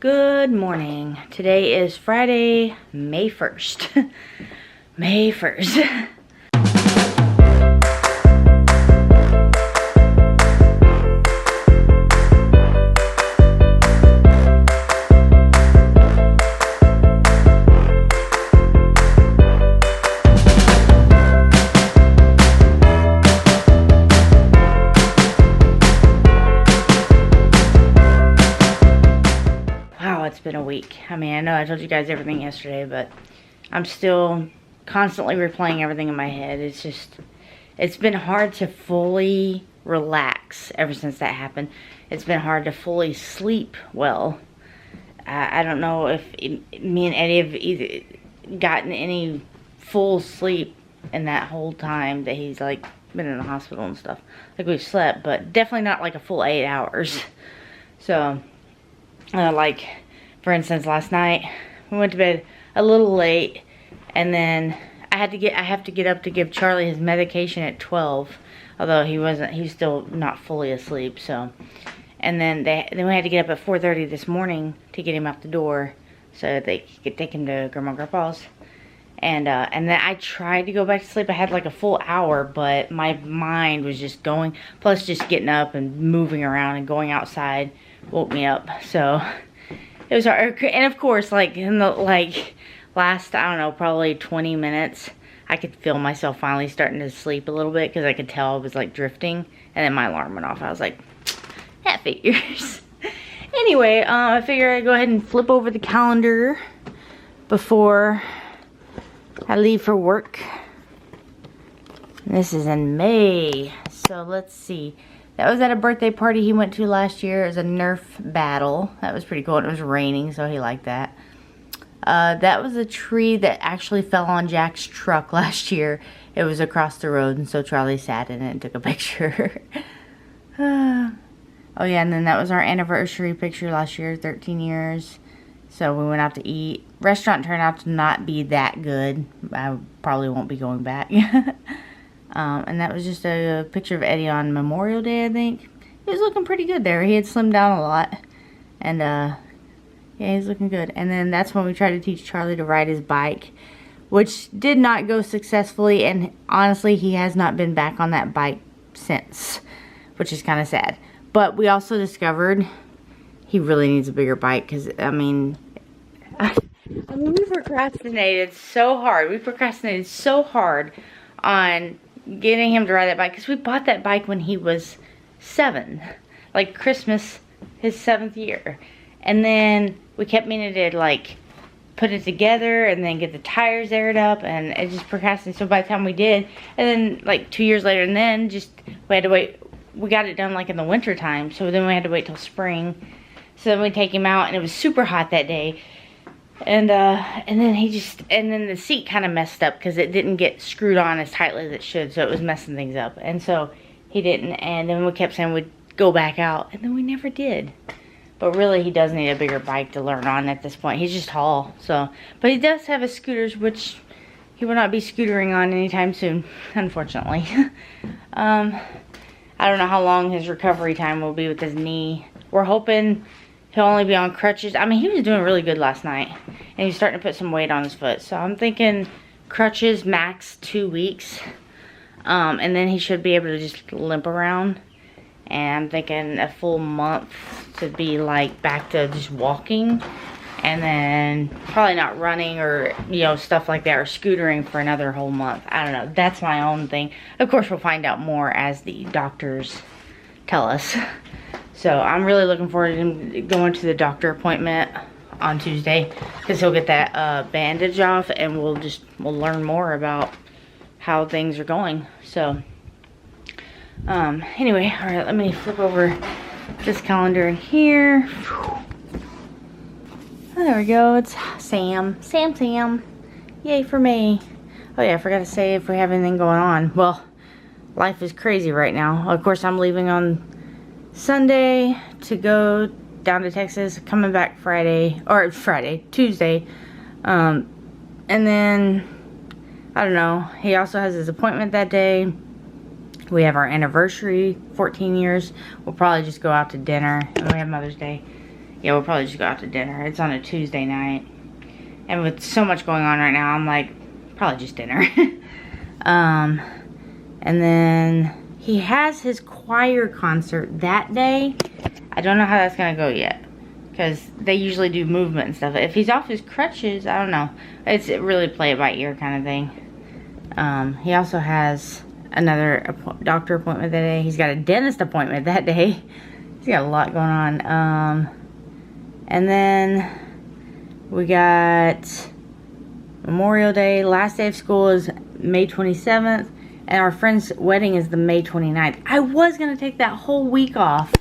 Good morning. Today is Friday, May 1st. May 1st. It's been a week. I mean, I know I told you guys everything yesterday, but I'm still constantly replaying everything in my head. It's been hard to fully relax ever since that happened. It's been hard to fully sleep well. I don't know if me and Eddie have either gotten any full sleep in that whole time that he's like been in the hospital and stuff. Like we've slept, but definitely not like a full 8 hours. So, like, for instance, last night we went to bed a little late, and then I have to get up to give Charlie his medication at 12, although he's still not fully asleep. So, and then we had to get up at 4:30 this morning to get him out the door so they could take him to Grandma and Grandpa's. And then I tried to go back to sleep. I had like a full hour, but my mind was just going. Plus, just getting up and moving around and going outside woke me up. So it was hard. And of course, like in the last, I don't know, probably 20 minutes, I could feel myself finally starting to sleep a little bit because I could tell I was like drifting. And then my alarm went off. I was like, that figures. Anyway, I figured I'd go ahead and flip over the calendar before I leave for work. This is in May. So let's see. That was at a birthday party he went to last year. It was a Nerf battle. That was pretty cool. It was raining, so he liked that. That was a tree that actually fell on Jack's truck last year. It was across the road, and so Charlie sat in it and took a picture. Oh yeah, and then that was our anniversary picture last year, 13 years. So we went out to eat. Restaurant turned out to not be that good. I probably won't be going back. And that was just a picture of Eddie on Memorial Day, I think. He was looking pretty good there. He had slimmed down a lot. And, yeah, he's looking good. And then that's when we tried to teach Charlie to ride his bike, which did not go successfully. And honestly, he has not been back on that bike since, which is kind of sad. But we also discovered he really needs a bigger bike because, I mean, we procrastinated so hard. We procrastinated so hard on getting him to ride that bike because we bought that bike when he was 7, like Christmas, his 7th year. And then we kept meaning to like put it together and then get the tires aired up, and it just procrastinated. So by the time we did, and then like 2 years later, and then just we had to wait. We got it done like in the winter time, so then we had to wait till spring. So then we take him out, and it was super hot that day. And then the seat kind of messed up because it didn't get screwed on as tightly as it should, so it was messing things up. And so he didn't, and then we kept saying we'd go back out, and then we never did. But really, he does need a bigger bike to learn on at this point. He's just tall, so. But he does have his scooters, which he will not be scootering on anytime soon, unfortunately. I don't know how long his recovery time will be with his knee. We're hoping he'll only be on crutches. I mean, he was doing really good last night. And he's starting to put some weight on his foot. So I'm thinking crutches max 2 weeks. And then he should be able to just limp around. And I'm thinking a full month to be like back to just walking. And then probably not running or, you know, stuff like that. Or scootering for another whole month. I don't know. That's my own thing. Of course, we'll find out more as the doctors tell us. So I'm really looking forward to him going to the doctor appointment on Tuesday because he'll get that bandage off, and we'll learn more about how things are going. So anyway, all right, let me flip over this calendar in here. Oh, there we go. It's Sam. Yay for me. Oh yeah, I forgot to say if we have anything going on. Well, life is crazy right now. Of course, I'm leaving on Sunday to go down to Texas, coming back Tuesday. And then, I don't know, he also has his appointment that day. We have our anniversary, 14 years. We'll probably just go out to dinner, and we have Mother's Day. yeah, we'll probably just go out to dinner. It's on a Tuesday night. And with so much going on right now, I'm like, probably just dinner. And then he has his choir concert that day. I don't know how that's gonna go yet, because they usually do movement and stuff. If he's off his crutches, I don't know. It's really play it by ear kind of thing. He also has another doctor appointment that day. He's got a dentist appointment that day. He's got a lot going on. And then we got Memorial Day. Last day of school is May 27th. And our friend's wedding is the May 29th. I was going to take that whole week off.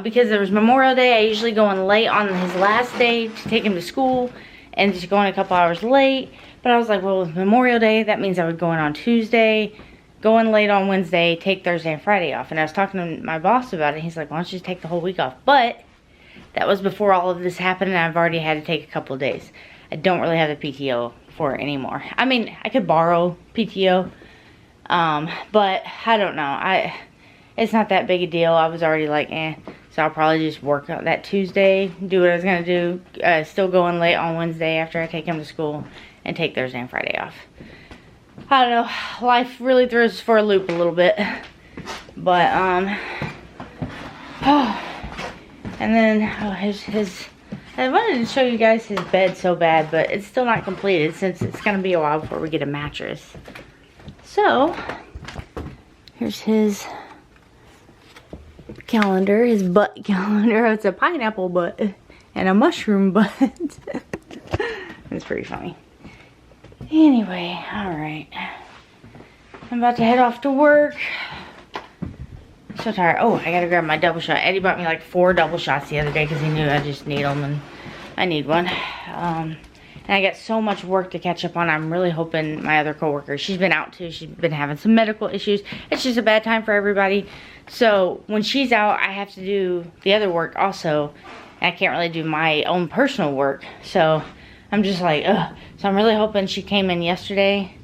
Because there was Memorial Day. I usually go in late on his last day to take him to school. And just going a couple hours late. But I was like, well, with Memorial Day, that means I would go in on Tuesday. Go in late on Wednesday. Take Thursday and Friday off. And I was talking to my boss about it. He's like, why don't you just take the whole week off? But that was before all of this happened. And I've already had to take a couple of days. I don't really have the PTO for it anymore. I mean, I could borrow PTO. But I don't know. It's not that big a deal. I was already like, eh. So I'll probably just work out that Tuesday, do what I was going to do. Still go in late on Wednesday after I take him to school. And take Thursday and Friday off. I don't know. Life really throws us for a loop a little bit. But, and then, I wanted to show you guys his bed so bad, but it's still not completed since it's going to be a while before we get a mattress. So, here's his calendar, his butt calendar. It's a pineapple butt and a mushroom butt. It's pretty funny. Anyway, alright. I'm about to head off to work. I'm so tired. Oh, I gotta grab my double shot. Eddie bought me like 4 double shots the other day because he knew I just need them and I need one. And I got so much work to catch up on. I'm really hoping my other coworker, she's been out too. She's been having some medical issues. It's just a bad time for everybody. So when she's out, I have to do the other work also. And I can't really do my own personal work. So I'm just like, ugh. So I'm really hoping she came in yesterday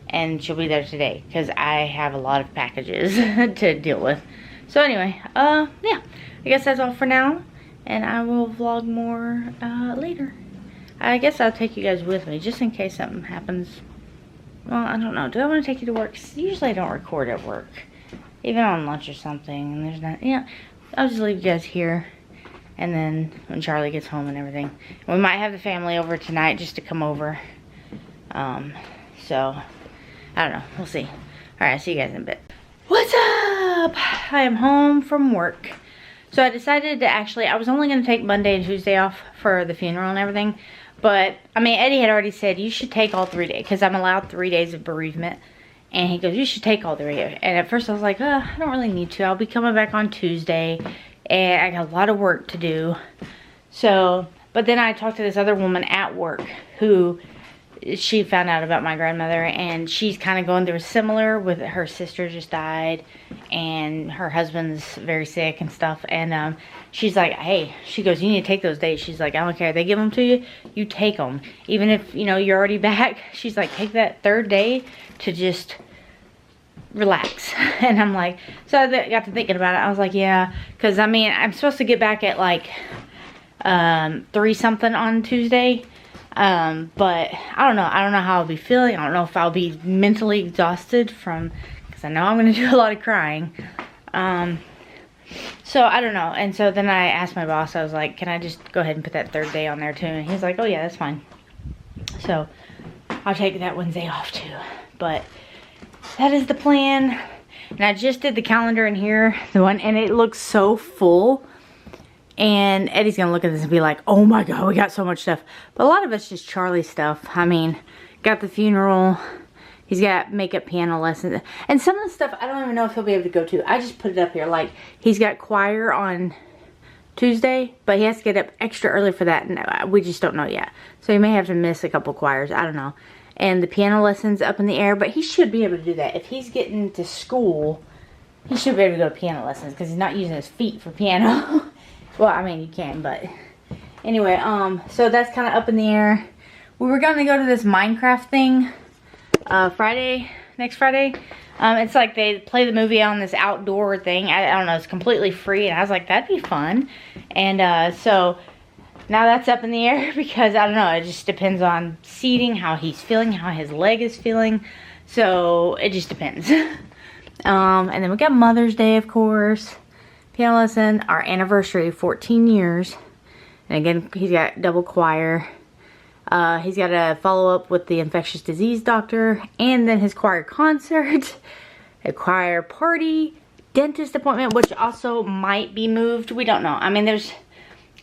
and she'll be there today because I have a lot of packages to deal with. So anyway, yeah, I guess that's all for now. And I will vlog more later. I guess I'll take you guys with me just in case something happens. Well, I don't know. Do I want to take you to work? 'Cause usually I don't record at work. Even on lunch or something. And there's not, yeah, I'll just leave you guys here. And then when Charlie gets home and everything. We might have the family over tonight just to come over. So, I don't know. We'll see. Alright, I'll see you guys in a bit. What's up? I am home from work. So I decided to actually, I was only going to take Monday and Tuesday off for the funeral and everything. But, I mean, Eddie had already said, you should take all 3 days. Because I'm allowed 3 days of bereavement. And he goes, you should take all 3 days. And at first I was like, I don't really need to. I'll be coming back on Tuesday. And I got a lot of work to do. So, but then I talked to this other woman at work who, she found out about my grandmother. And she's kind of going through a similar with her sister just died. And her husband's very sick and stuff. And she's like, hey, she goes, you need to take those days. She's like, I don't care. They give them to you, you take them. Even if, you know, you're already back. She's like, take that 3rd day to just relax. And I'm like, so I got to thinking about it. I was like, yeah, because I mean, I'm supposed to get back at like 3 something on Tuesday. But I don't know how I'll be feeling. I don't know if I'll be mentally exhausted from, because I know I'm going to do a lot of crying. So I don't know. And so then I asked my boss, I was like, can I just go ahead and put that 3rd day on there too? And he's like, oh yeah, that's fine. So I'll take that Wednesday off too. But that is the plan. And I just did the calendar in here, the one, and it looks so full. And Eddie's gonna look at this and be like, oh my god, we got so much stuff. But a lot of it's just Charlie stuff. I mean, got the funeral. He's got makeup piano lessons. And some of the stuff, I don't even know if he'll be able to go to. I just put it up here. Like, he's got choir on Tuesday, but he has to get up extra early for that. And we just don't know yet. So he may have to miss a couple choirs. I don't know. And the piano lessons up in the air. But he should be able to do that. If he's getting to school, he should be able to go to piano lessons. Because he's not using his feet for piano. Well, I mean, you can, but anyway, so that's kind of up in the air. We were going to go to this Minecraft thing Friday next Friday. It's like they play the movie on this outdoor thing. I don't know, it's completely free. And I was like, that'd be fun. And so now that's up in the air because I don't know, it just depends on seating, how he's feeling, how his leg is feeling. So it just depends. And then we got Mother's Day, of course. Piano lesson, our anniversary, 14 years. And again, he's got double choir. He's got to follow up with the infectious disease doctor, and then his choir concert, a choir party, dentist appointment, which also might be moved. We don't know. I mean, there's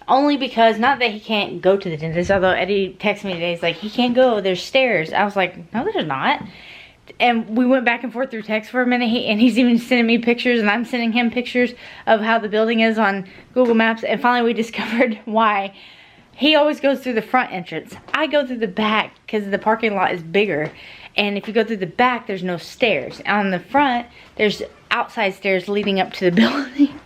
only because, not that he can't go to the dentist, although Eddie texted me today, he's like, he can't go, there's stairs. I was like, no, there's not. And we went back and forth through text for a minute, and he's even sending me pictures, and I'm sending him pictures of how the building is on Google Maps, and finally we discovered why. He always goes through the front entrance. I go through the back because the parking lot is bigger. And if you go through the back, there's no stairs. On the front, there's outside stairs leading up to the building.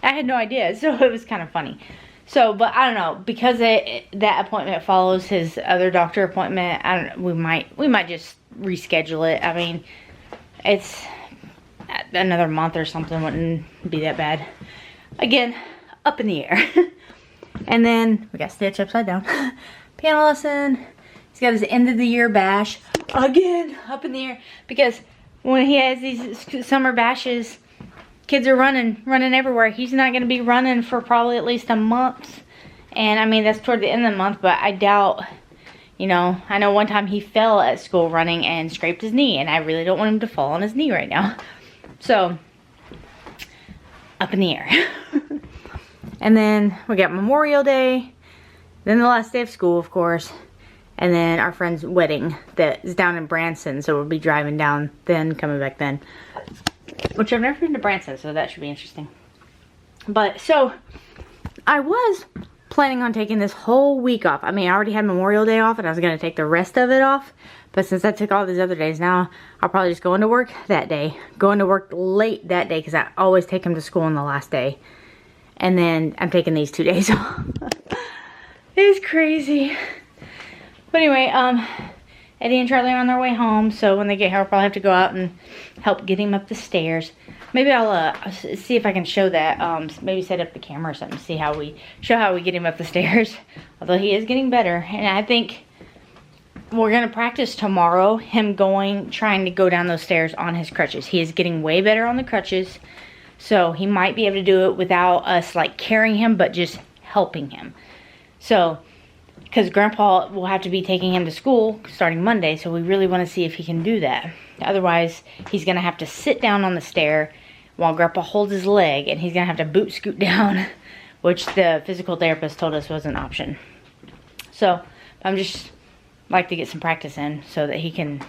I had no idea, so it was kind of funny. So, but I don't know, because that appointment follows his other doctor appointment. I don't know, we might just reschedule it. I mean, it's another month or something, wouldn't be that bad. Again, up in the air. And then we got Stitch upside down. Piano lesson. He's got his end of the year bash. Again, up in the air. Because when he has these summer bashes, kids are running everywhere. He's not going to be running for probably at least a month. And I mean, that's toward the end of the month, but I doubt, you know, I know one time he fell at school running and scraped his knee. And I really don't want him to fall on his knee right now. So, up in the air. And then we got Memorial Day, then the last day of school, of course, and then our friend's wedding that is down in Branson, so we'll be driving down then, coming back then. Which I've never been to Branson, so that should be interesting. But, so, I was planning on taking this whole week off. I mean, I already had Memorial Day off, and I was going to take the rest of it off. But since I took all these other days, now I'll probably just go into work that day. Go into work late that day, because I always take him to school on the last day. And then I'm taking these 2 days off. It's crazy. But anyway, Eddie and Charlie are on their way home. So when they get here, I'll probably have to go out and help get him up the stairs. Maybe I'll see if I can show that. Maybe set up the camera or something. See how we get him up the stairs. Although he is getting better. And I think we're going to practice tomorrow. Him trying to go down those stairs on his crutches. He is getting way better on the crutches. So he might be able to do it without us like carrying him, but just helping him. So, because Grandpa will have to be taking him to school starting Monday, so we really want to see if he can do that. Otherwise, he's going to have to sit down on the stair while Grandpa holds his leg, and he's going to have to boot scoot down, which the physical therapist told us was an option. So, I'm just like to get some practice in so that he can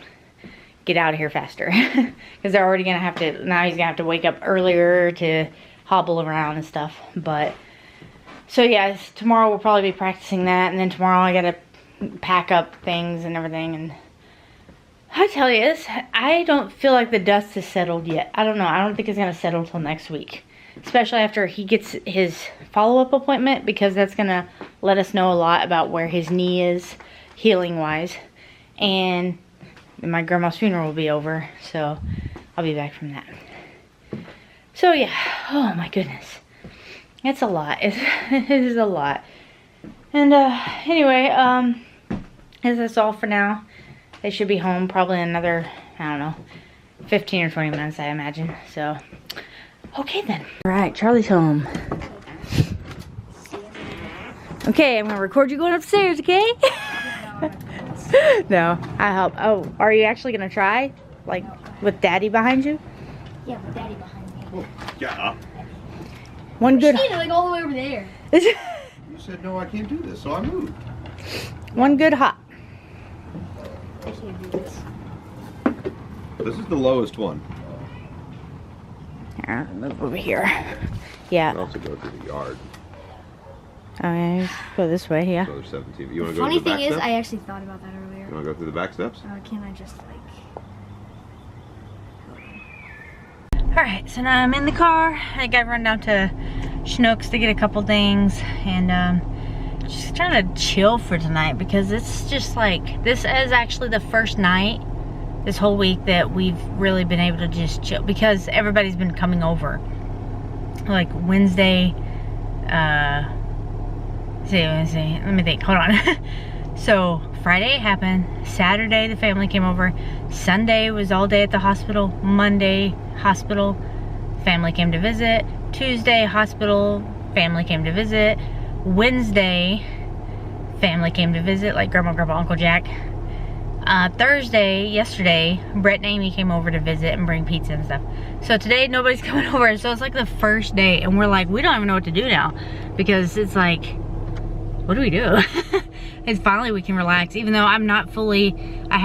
get out of here faster. Because they're already going to have to, now he's going to have to wake up earlier to hobble around and stuff. But, so yeah, tomorrow we'll probably be practicing that. And then tomorrow I got to pack up things and everything. And I tell you this, I don't feel like the dust has settled yet. I don't know. I don't think it's going to settle till next week. Especially after he gets his follow-up appointment. Because that's going to let us know a lot about where his knee is healing-wise. And my grandma's funeral will be over, so I'll be back from that. So yeah, oh my goodness, it's a lot. It is a lot. And anyway, that's all for now. They should be home probably in another, I don't know, 15 or 20 minutes, I imagine. So, okay then. All right, Charlie's home. Okay, I'm gonna record you going upstairs, okay? No, I help. Oh, are you actually gonna try? Like, with Daddy behind you? Yeah, with Daddy behind me. Yeah. One good. Like all the way over there. You said no, I can't do this, so I moved. One good hop. I can't do this. This is the lowest one. Here, move over here. Yeah. You can also go through the yard. Oh yeah, go this way, yeah. So there's 17. You want to The go funny through the back thing is, steps? I actually thought about that earlier. You want to go through the back steps? Can I just like... Alright, so now I'm in the car. I got run down to Schnucks to get a couple things. And just trying to chill for tonight because it's just like, this is actually the first night this whole week that we've really been able to just chill because everybody's been coming over. Like Wednesday, let me think, hold on. So Friday it happened, Saturday the family came over, Sunday was all day at the hospital, Monday hospital, family came to visit, Tuesday hospital, family came to visit, Wednesday family came to visit, like Grandma, Grandpa, Uncle Jack. Thursday, yesterday, Brett and Amy came over to visit and bring pizza and stuff. So today nobody's coming over, so it's like the first day and we're like, we don't even know what to do now because it's like, what do we do? It's finally we can relax, even though I have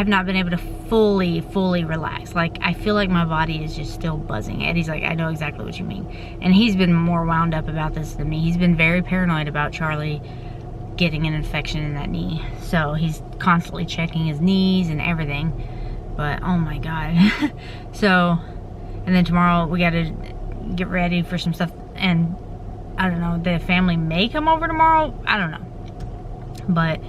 not been able to fully relax. Like, I feel like my body is just still buzzing. Eddie's like, I know exactly what you mean. And he's been more wound up about this than me. He's been very paranoid about Charlie getting an infection in that knee. So he's constantly checking his knees and everything. But, oh my God. So, and then tomorrow we gotta get ready for some stuff. And, I don't know, the family may come over tomorrow. I don't know. But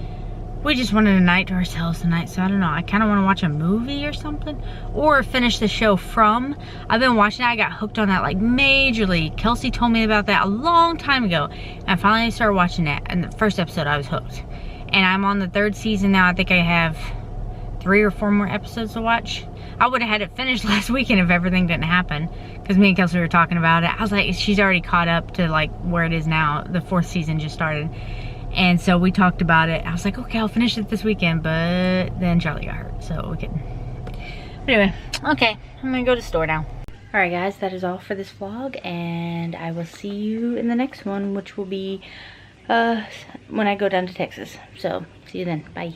we just wanted a night to ourselves tonight, so I don't know. I kind of want to watch a movie or something, or finish the show From. I've been watching it. I got hooked on that like majorly. Kelsey told me about that a long time ago, and I finally started watching that. And the first episode, I was hooked. And I'm on the 3rd season now. I think I have 3 or 4 more episodes to watch. I would have had it finished last weekend if everything didn't happen, because me and Kelsey were talking about it. I was like, she's already caught up to like where it is now. The 4th season just started. And so we talked about it. I was like, okay, I'll finish it this weekend, but then Charlie got hurt, so we couldn't. But anyway, okay, I'm gonna go to the store now. All right, guys, that is all for this vlog, and I will see you in the next one, which will be when I go down to Texas. So, see you then. Bye.